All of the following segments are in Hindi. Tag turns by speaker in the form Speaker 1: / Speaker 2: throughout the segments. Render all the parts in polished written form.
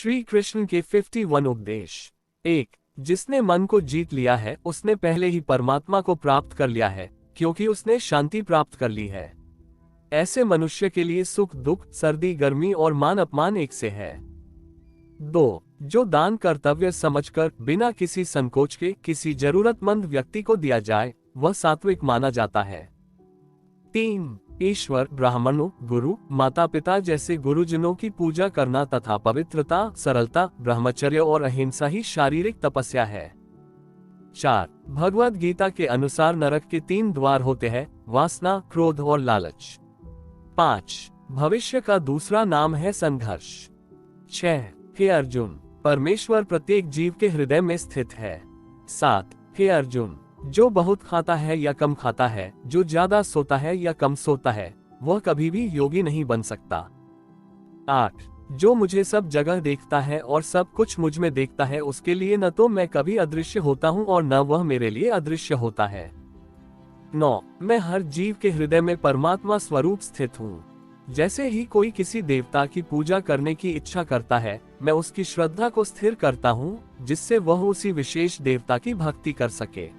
Speaker 1: श्री कृष्ण के 51 उपदेश। 1। जिसने मन को जीत लिया है उसने पहले ही परमात्मा को प्राप्त कर लिया है, क्योंकि उसने शांति प्राप्त कर ली है। ऐसे मनुष्य के लिए सुख दुख, सर्दी गर्मी और मान अपमान एक से है। 2। जो दान कर्तव्य समझकर बिना किसी संकोच के किसी जरूरतमंद व्यक्ति को दिया जाए वह सात्विक माना जाता है। 3। ईश्वर, ब्राह्मणों, गुरु, माता पिता जैसे गुरुजनों की पूजा करना तथा पवित्रता, सरलता, ब्रह्मचर्य और अहिंसा ही शारीरिक तपस्या है। 4। भगवद गीता के अनुसार नरक के 3 द्वार होते हैं, वासना, क्रोध और लालच। 5। भविष्य का दूसरा नाम है संघर्ष। 6। हे अर्जुन, परमेश्वर प्रत्येक जीव के हृदय में स्थित है। 7। हे अर्जुन, जो बहुत खाता है या कम खाता है, जो ज्यादा सोता है या कम सोता है, वह कभी भी योगी नहीं बन सकता। 8। जो मुझे सब जगह देखता है और सब कुछ मुझ में देखता है, उसके लिए न तो मैं कभी अदृश्य होता हूँ और न वह मेरे लिए अदृश्य होता है। 9। मैं हर जीव के हृदय में परमात्मा स्वरूप स्थित हूँ। जैसे ही कोई किसी देवता की पूजा करने की इच्छा करता है, मैं उसकी श्रद्धा को स्थिर करता हूँ, जिससे वह उसी विशेष देवता की भक्ति कर सके।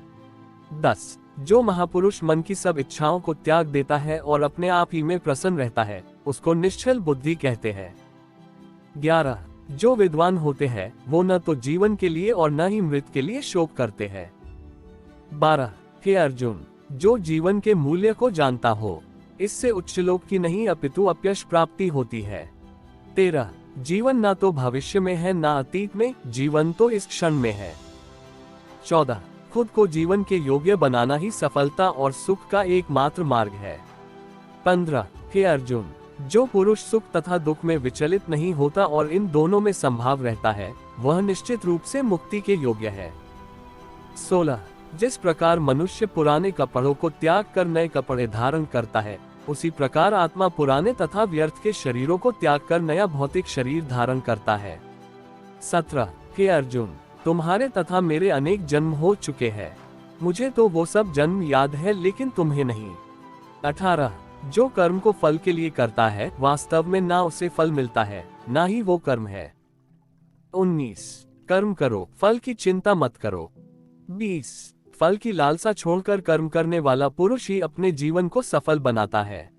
Speaker 1: 10। जो महापुरुष मन की सब इच्छाओं को त्याग देता है और अपने आप ही में प्रसन्न रहता है, उसको निश्चल बुद्धि कहते हैं। 11। जो विद्वान होते हैं वो न तो जीवन के लिए और न ही मृत्यु के लिए शोक करते हैं। 12। हे अर्जुन, जो जीवन के मूल्य को जानता हो, इससे उच्च लोक की नहीं अपितु अपयश प्राप्ति होती है। 13। जीवन न तो भविष्य में है न अतीत में, जीवन तो इस क्षण में है। 14। खुद को जीवन के योग्य बनाना ही सफलता और सुख का एकमात्र मार्ग है। 15। हे अर्जुन, जो पुरुष सुख तथा दुख में विचलित नहीं होता और इन दोनों में संभाव रहता है, वह निश्चित रूप से मुक्ति के योग्य है। 16। जिस प्रकार मनुष्य पुराने कपड़ों को त्याग कर नए कपड़े धारण करता है, उसी प्रकार आत्मा पुराने तथा व्यर्थ के शरीरों को त्याग कर नया भौतिक शरीर धारण करता है। 17। हे अर्जुन, तुम्हारे तथा मेरे अनेक जन्म हो चुके हैं, मुझे तो वो सब जन्म याद है लेकिन तुम्हें नहीं। 18। जो कर्म को फल के लिए करता है, वास्तव में ना उसे फल मिलता है ना ही वो कर्म है। 19। कर्म करो, फल की चिंता मत करो। 20। फल की लालसा छोड़कर कर्म करने वाला पुरुष ही अपने जीवन को सफल बनाता है।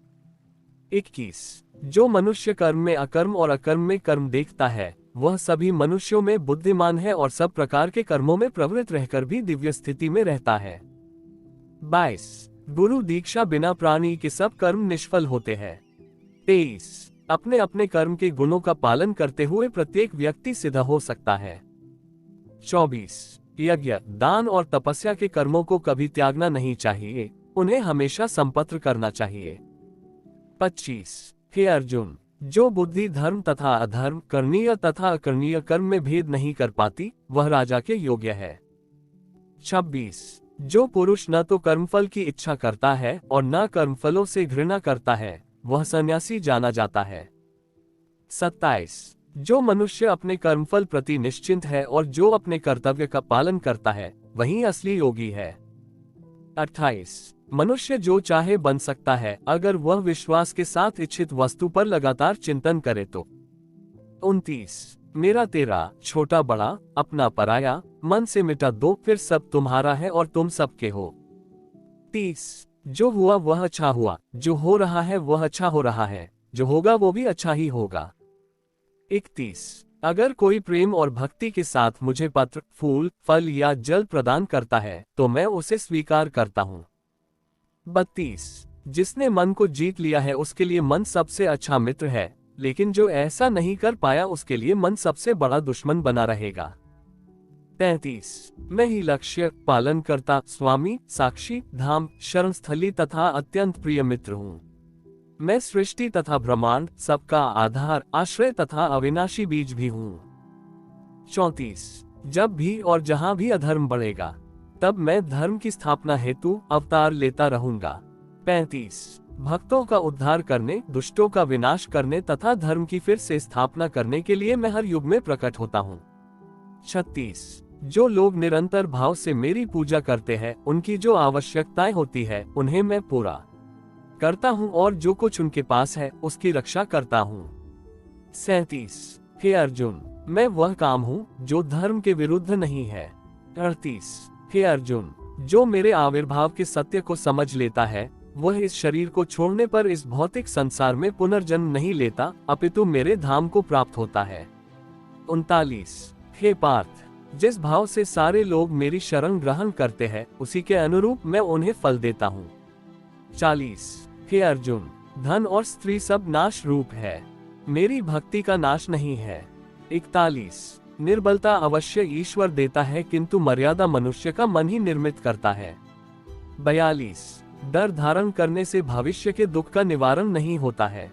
Speaker 1: 21। जो मनुष्य कर्म में अकर्म और अकर्म में कर्म देखता है, वह सभी मनुष्यों में बुद्धिमान है और सब प्रकार के कर्मों में प्रवृत्त रहकर भी दिव्य स्थिति में रहता है। 22। गुरु दीक्षा बिना प्राणी के सब कर्म निष्फल होते हैं। 23। अपने अपने कर्म के गुणों का पालन करते हुए प्रत्येक व्यक्ति सिद्ध हो सकता है। 24। यज्ञ, दान और तपस्या के कर्मों को कभी त्यागना नहीं चाहिए, उन्हें हमेशा संपत्र करना चाहिए। 25। हे अर्जुन, जो बुद्धि धर्म तथा अधर्म, करणीय तथा अकरणीय कर्म में भेद नहीं कर पाती, वह राजा के योग्य है। 26। जो पुरुष न तो कर्मफल की इच्छा करता है और न कर्मफलों से घृणा करता है, वह सन्यासी जाना जाता है। 27। जो मनुष्य अपने कर्मफल प्रति निश्चिंत है और जो अपने कर्तव्य का पालन करता है, वही असली योगी है। 28। मनुष्य जो चाहे बन सकता है अगर वह विश्वास के साथ इच्छित वस्तु पर लगातार चिंतन करे तो। 29। मेरा तेरा, छोटा बड़ा, अपना पराया, मन से मिटा दो, फिर सब तुम्हारा है और तुम सबके हो। 30। जो हुआ वह अच्छा हुआ, जो हो रहा है वह अच्छा हो रहा है, जो होगा वो भी अच्छा ही होगा। 31। अगर कोई प्रेम और भक्ति के साथ मुझे पत्र, फूल, फल या जल प्रदान करता है तो मैं उसे स्वीकार करता हूँ। 32। जिसने मन को जीत लिया है उसके लिए मन सबसे अच्छा मित्र है, लेकिन जो ऐसा नहीं कर पाया उसके लिए मन सबसे बड़ा दुश्मन बना रहेगा। 33। मैं ही लक्ष्य, पालन करता, स्वामी, साक्षी, धाम, शरणस्थली तथा अत्यंत प्रिय मित्र हूँ। मैं सृष्टि तथा ब्रह्मांड, सबका आधार, आश्रय तथा अविनाशी बीज भी हूँ। 34। जब भी और जहाँ भी अधर्म बढ़ेगा, तब मैं धर्म की स्थापना हेतु अवतार लेता रहूंगा। 35। भक्तों का उद्धार करने, दुष्टों का विनाश करने तथा धर्म की फिर से स्थापना करने के लिए मैं हर युग में प्रकट होता हूँ। 36। जो लोग निरंतर भाव से मेरी पूजा करते हैं, उनकी जो आवश्यकताएं होती है उन्हें मैं पूरा करता हूँ और जो कुछ उनके पास है उसकी रक्षा करता हूँ। 37। हे अर्जुन, मैं वह काम हूँ जो धर्म के विरुद्ध नहीं है। 38। हे अर्जुन, जो मेरे आविर्भाव के सत्य को समझ लेता है, वह इस शरीर को छोड़ने पर इस भौतिक संसार में पुनर्जन्म नहीं लेता, अपितु मेरे धाम को प्राप्त होता है। 39। हे पार्थ, जिस भाव से सारे लोग मेरी शरण ग्रहण करते हैं, उसी के अनुरूप मैं उन्हें फल देता हूँ। 40। हे अर्जुन, धन और स्त्री सब नाश रूप है, मेरी भक्ति का नाश नहीं है। 41। निर्बलता अवश्य ईश्वर देता है, किंतु मर्यादा मनुष्य का मन ही निर्मित करता है। 42। डर धारण करने से भविष्य के दुख का निवारण नहीं होता है,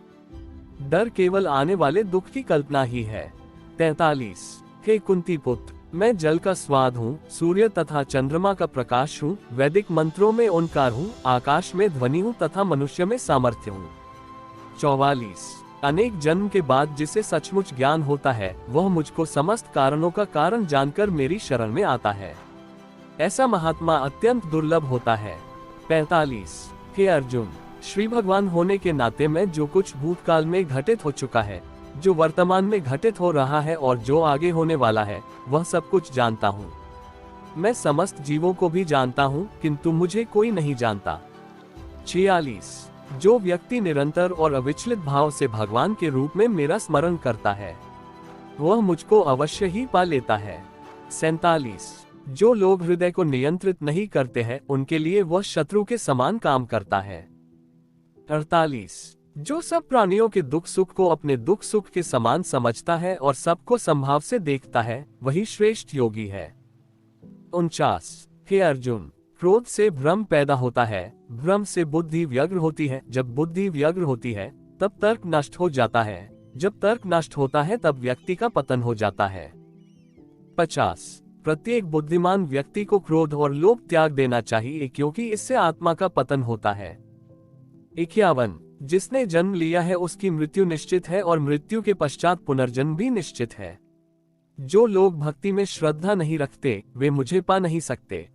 Speaker 1: डर केवल आने वाले दुख की कल्पना ही है। 43। हे कुंती पुत्र, मैं जल का स्वाद हूँ, सूर्य तथा चंद्रमा का प्रकाश हूँ, वैदिक मंत्रों में ओंकार हूँ, आकाश में ध्वनि हूँ तथा मनुष्य में सामर्थ्य हूँ। 44। अनेक जन्म के बाद जिसे सचमुच ज्ञान होता है, वह मुझको समस्त कारणों का कारण जानकर मेरी शरण में आता है। ऐसा महात्मा अत्यंत दुर्लभ होता है। 45। हे अर्जुन, श्री भगवान होने के नाते मैं जो कुछ भूतकाल में घटित हो चुका है, जो वर्तमान में घटित हो रहा है और जो आगे होने वाला है, वह सब कुछ जानता हूँ। मैं समस्त जीवों को भी जानता हूँ, किंतु मुझे कोई नहीं जानता। 46। जो व्यक्ति निरंतर और अविचलित भाव से भगवान के रूप में मेरा स्मरण करता है, वह मुझको अवश्य ही पा लेता है। 47। जो लोग हृदय को नियंत्रित नहीं करते हैं, उनके लिए वह शत्रु के समान काम करता है। 48। जो सब प्राणियों के दुख सुख को अपने दुख सुख के समान समझता है और सबको संभाव से देखता है, वही श्रेष्ठ योगी है। 49। हे अर्जुन, क्रोध से भ्रम पैदा होता है, भ्रम से बुद्धि व्यग्र होती है, जब बुद्धि व्यग्र होती है तब तर्क नष्ट हो जाता है, जब तर्क नष्ट होता है तब व्यक्ति का पतन हो जाता है। 50। प्रत्येक बुद्धिमान व्यक्ति को क्रोध और लोभ त्याग देना चाहिए, क्योंकि इससे आत्मा का पतन होता है। 51। जिसने जन्म लिया है उसकी मृत्यु निश्चित है और मृत्यु के पश्चात पुनर्जन्म भी निश्चित है। जो लोग भक्ति में श्रद्धा नहीं रखते, वे मुझे पा नहीं सकते,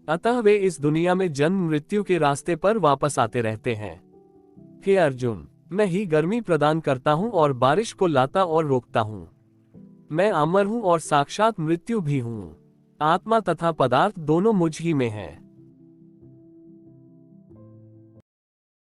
Speaker 1: अतः वे इस दुनिया में जन्म मृत्यु के रास्ते पर वापस आते रहते हैं। हे अर्जुन, मैं ही गर्मी प्रदान करता हूँ और बारिश को लाता और रोकता हूँ। मैं अमर हूँ और साक्षात मृत्यु भी हूँ। आत्मा तथा पदार्थ दोनों मुझ ही में है।